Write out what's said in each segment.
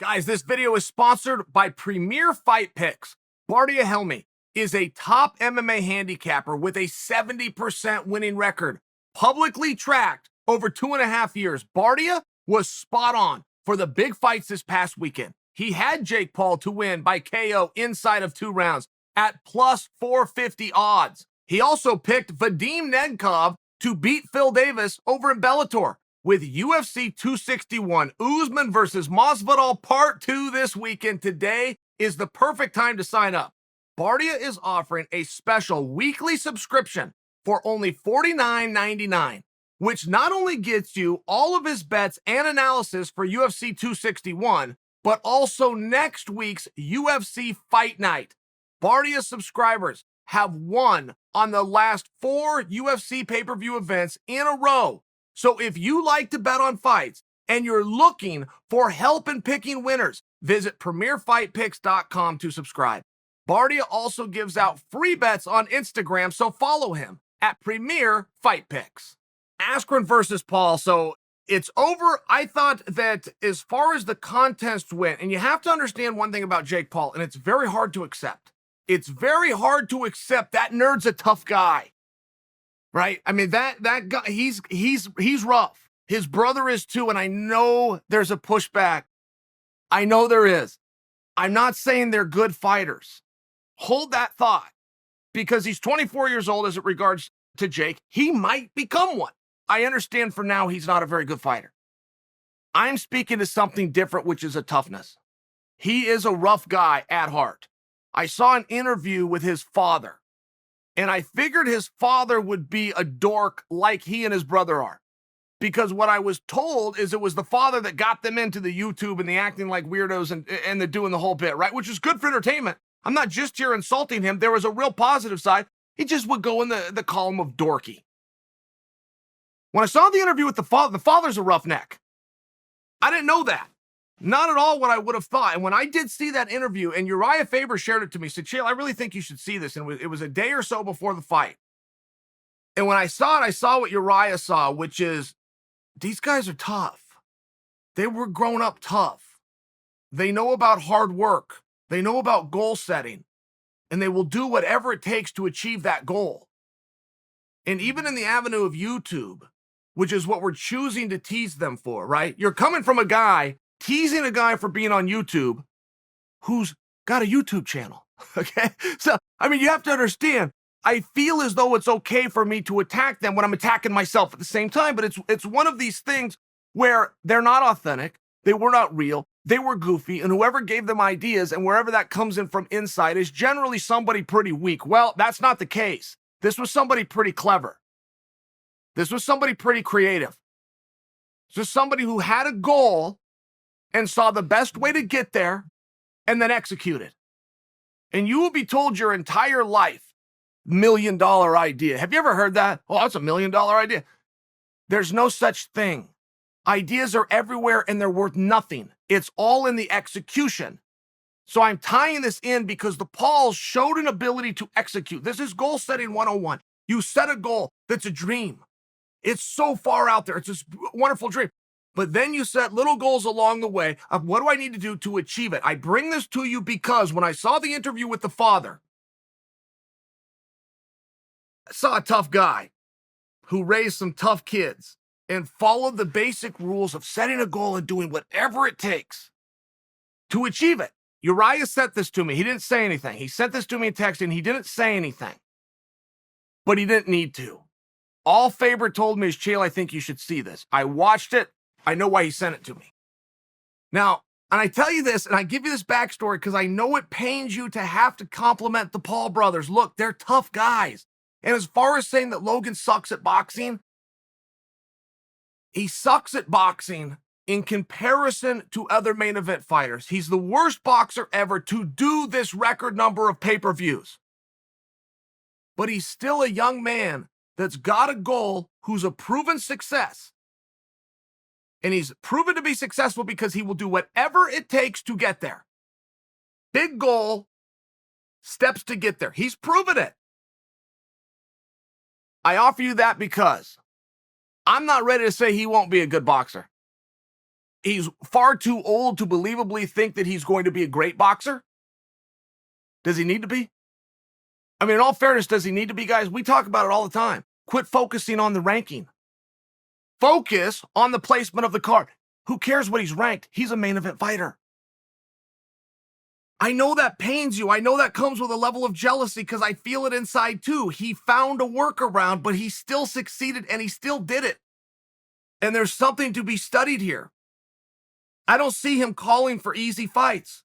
Guys, this video is sponsored by Premier Fight Picks. Bardia Helmy is a top MMA handicapper with a 70% winning record. Publicly tracked over 2.5 years, Bardia was spot on for the big fights this past weekend. He had Jake Paul to win by KO inside of 2 rounds at plus 450 odds. He also picked Vadim Nedkov to beat Phil Davis over in Bellator. With UFC 261, Usman versus Masvidal Part 2 this weekend, today is the perfect time to sign up. Bardia is offering a special weekly subscription for only $49.99, which not only gets you all of his bets and analysis for UFC 261, but also next week's UFC Fight Night. Bardia subscribers have won on the last 4 UFC pay-per-view events in a row. So if you like to bet on fights and you're looking for help in picking winners, visit PremierFightPicks.com to subscribe. Bardia also gives out free bets on Instagram, so follow him at Premier Fight Picks. Askren versus Paul, so it's over. I thought that as far as the contest went, and you have to understand one thing about Jake Paul, and it's very hard to accept. It's very hard to accept that nerd's a tough guy. Right? I mean, that guy, he's rough. His brother is too, and I know there's a pushback. I know there is. I'm not saying they're good fighters. Hold that thought, because he's 24 years old as it regards to Jake. He might become one. I understand for now he's not a very good fighter. I'm speaking to something different, which is a toughness. He is a rough guy at heart. I saw an interview with his father, and I figured his father would be a dork like he and his brother are. Because what I was told is it was the father that got them into the YouTube and the acting like weirdos and the doing the whole bit, right? Which is good for entertainment. I'm not just here insulting him. There was a real positive side. He just would go in the column of dorky. When I saw the interview with the father's a roughneck. I didn't know that. Not at all what I would have thought. And when I did see that interview, and Uriah Faber shared it to me, said, Chael, I really think you should see this. And it was a day or so before the fight. And when I saw it, I saw what Uriah saw, which is these guys are tough. They were grown up tough. They know about hard work. They know about goal setting. And they will do whatever it takes to achieve that goal. And even in the avenue of YouTube, which is what we're choosing to tease them for, right? You're coming from a guy teasing a guy for being on YouTube who's got a YouTube channel, okay? So, I mean, you have to understand, I feel as though it's okay for me to attack them when I'm attacking myself at the same time, but it's one of these things where they're not authentic, they were not real, they were goofy, and whoever gave them ideas and wherever that comes in from inside is generally somebody pretty weak. Well, that's not the case. This was somebody pretty clever. This was somebody pretty creative. This was somebody who had a goal and saw the best way to get there and then executed. And you will be told your entire life, $1 million idea. Have you ever heard that? Oh, that's $1 million idea. There's no such thing. Ideas are everywhere and they're worth nothing. It's all in the execution. So I'm tying this in because the Pauls showed an ability to execute. This is goal setting 101. You set a goal that's a dream. It's so far out there. It's this wonderful dream. But then you set little goals along the way of what do I need to do to achieve it? I bring this to you because when I saw the interview with the father, I saw a tough guy who raised some tough kids and followed the basic rules of setting a goal and doing whatever it takes to achieve it. Uriah sent this to me. He didn't say anything. He sent this to me in text and he didn't say anything. But he didn't need to. All Faber told me is, Chael, I think you should see this. I watched it. I know why he sent it to me. Now, and I tell you this, and I give you this backstory because I know it pains you to have to compliment the Paul brothers. Look, they're tough guys. And as far as saying that Logan sucks at boxing, he sucks at boxing in comparison to other main event fighters. He's the worst boxer ever to do this record number of pay-per-views. But he's still a young man that's got a goal, who's a proven success. And he's proven to be successful because he will do whatever it takes to get there. Big goal, steps to get there. He's proven it. I offer you that because I'm not ready to say he won't be a good boxer. He's far too old to believably think that he's going to be a great boxer. Does he need to be? I mean, in all fairness, does he need to be, guys? We talk about it all the time. Quit focusing on the ranking. Focus on the placement of the card. Who cares what he's ranked? He's a main event fighter. I know that pains you. I know that comes with a level of jealousy because I feel it inside too. He found a workaround, but he still succeeded and he still did it. And there's something to be studied here. I don't see him calling for easy fights.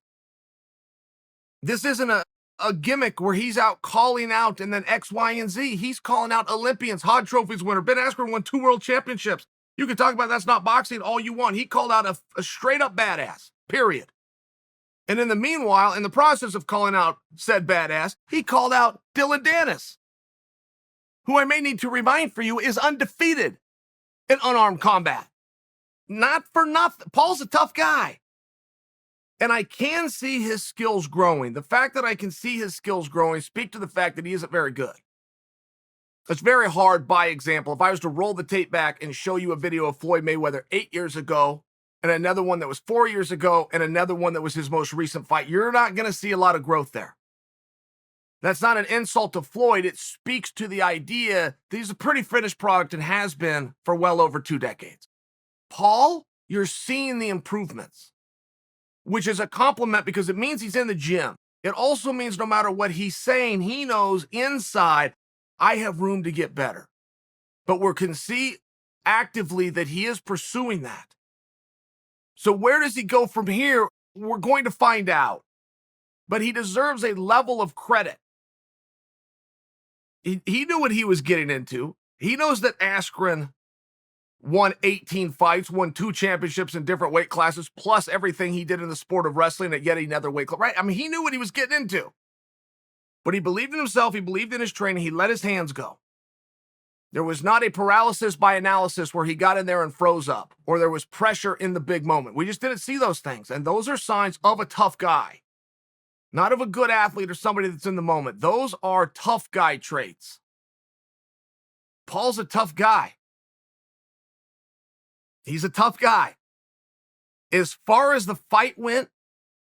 This isn't a gimmick where he's out calling out and then X, Y, and Z. He's calling out Olympians, Hod Trophies winner. Ben Askren won 2 world championships. You can talk about that's not boxing all you want. He called out a straight up badass, period. And in the meanwhile, in the process of calling out said badass, he called out Dylan Dennis, who I may need to remind for you is undefeated in unarmed combat. Not for nothing. Paul's a tough guy. And I can see his skills growing. The fact that I can see his skills growing speak to the fact that he isn't very good. It's very hard, by example, if I was to roll the tape back and show you a video of Floyd Mayweather 8 years ago, and another one that was 4 years ago, and another one that was his most recent fight, you're not going to see a lot of growth there. That's not an insult to Floyd. It speaks to the idea that he's a pretty finished product and has been for well over 2 decades. Paul, you're seeing the improvements, which is a compliment because it means he's in the gym. It also means no matter what he's saying, he knows inside, I have room to get better. But we can see actively that he is pursuing that. So where does he go from here? We're going to find out. But he deserves a level of credit. He knew what he was getting into. He knows that Askren won 18 fights, won 2 championships in different weight classes, plus everything he did in the sport of wrestling at yet another weight class, right? I mean, he knew what he was getting into. But he believed in himself. He believed in his training. He let his hands go. There was not a paralysis by analysis where he got in there and froze up, or there was pressure in the big moment. We just didn't see those things. And those are signs of a tough guy, not of a good athlete or somebody that's in the moment. Those are tough guy traits. Paul's a tough guy. He's a tough guy. As far as the fight went,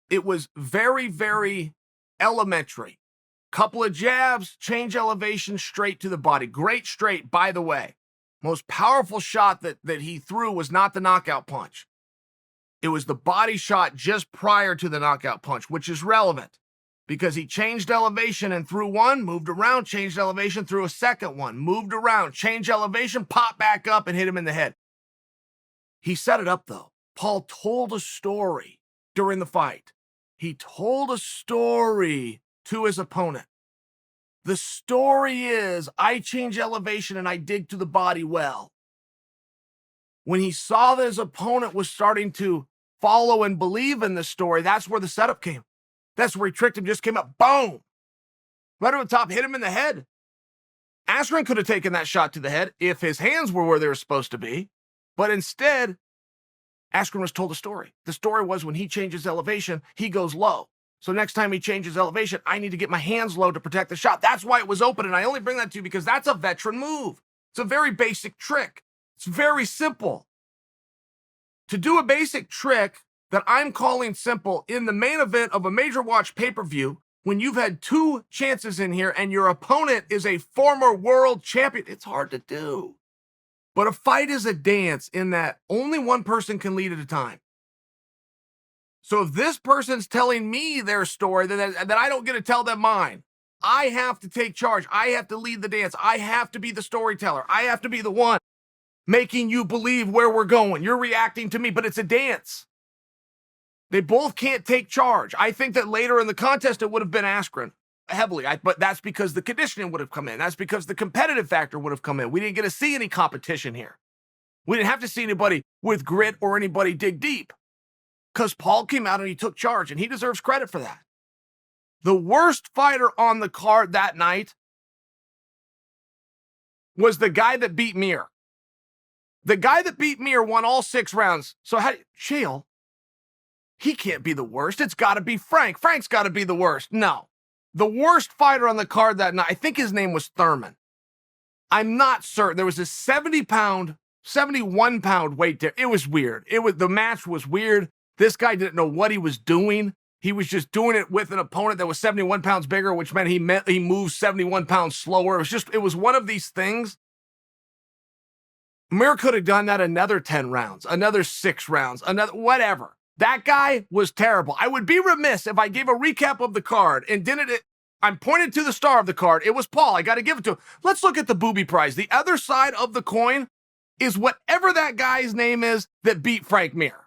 it was very, very elementary. Couple of jabs, change elevation, straight to the body. Great straight, by the way. Most powerful shot that he threw was not the knockout punch. It was the body shot just prior to the knockout punch, which is relevant because he changed elevation and threw one, moved around, changed elevation, threw a second one, moved around, changed elevation, popped back up and hit him in the head. He set it up, though. Paul told a story during the fight. He told a story to his opponent. The story is, I change elevation and I dig to the body well. When he saw that his opponent was starting to follow and believe in the story, that's where the setup came. That's where he tricked him, just came up, boom. Right over the top, hit him in the head. Askren could have taken that shot to the head if his hands were where they were supposed to be. But instead, Askren was told a story. The story was when he changes elevation, he goes low. So next time he changes elevation, I need to get my hands low to protect the shot. That's why it was open. And I only bring that to you because that's a veteran move. It's a very basic trick. It's very simple. To do a basic trick that I'm calling simple in the main event of a major watch pay-per-view, when you've had 2 chances in here and your opponent is a former world champion, it's hard to do. But a fight is a dance in that only one person can lead at a time. So if this person's telling me their story, that I don't get to tell them mine. I have to take charge. I have to lead the dance. I have to be the storyteller. I have to be the one making you believe where we're going. You're reacting to me, but it's a dance. They both can't take charge. I think that later in the contest, it would have been Askren heavily, but that's because the conditioning would have come in. That's because the competitive factor would have come in. We didn't get to see any competition here. We didn't have to see anybody with grit or anybody dig deep because Paul came out and he took charge, and he deserves credit for that. The worst fighter on the card that night was the guy that beat Mir. The guy that beat Mir won all 6 rounds. So Chael, he can't be the worst. It's got to be Frank. Frank's got to be the worst. No. The worst fighter on the card that night, I think his name was Thurman. I'm not certain. There was a 70-pound 71-pound weight there. It was weird. The match was weird. This guy didn't know what he was doing. He was just doing it with an opponent that was 71 pounds bigger, which meant he moved 71 pounds slower. It was one of these things. Mir could have done that another 10 rounds, another 6 rounds, another whatever. That guy was terrible. I would be remiss if I gave a recap of the card and didn't. I'm pointed to the star of the card. It was Paul. I got to give it to him. Let's look at the booby prize. The other side of the coin is whatever that guy's name is that beat Frank Mir.